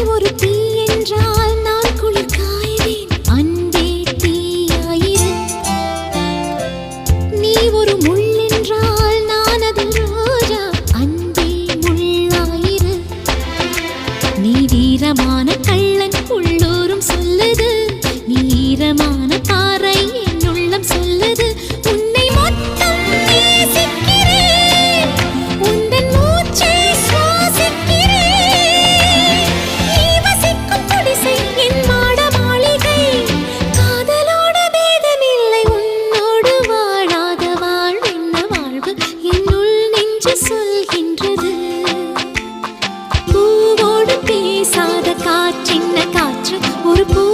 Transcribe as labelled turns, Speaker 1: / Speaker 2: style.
Speaker 1: ஒரு தீ என்றால் நான் குளிர் காய்வேன். அன்பே தீயாயிரு. நீ ஒரு முள் என்றால் நான் அதில் ரோஜா. அன்பே முள்ளாயிரு. நீ வீரமான கள்ளன் உள்ளூரும் சொல்லுது. நீ ஈரமான பாறை என் உள்ளம் சொல்லுது. உன்னை மொத்தம் நேசிக்கிறேன். உந்தன் மூச்சை சுவாசிக்கிறேன். நீ வசிக்கும் குடிசை என் மாட மாளிகை. காதலோட பேதமில்லை. உன்னோடு வாழாத வாழ்வென்ன வாழ்வு என்னுள் நெஞ்சு சொல்கின்றது. பூவோடு பேசாத காற்றின்ன காற்று ஒரு பூ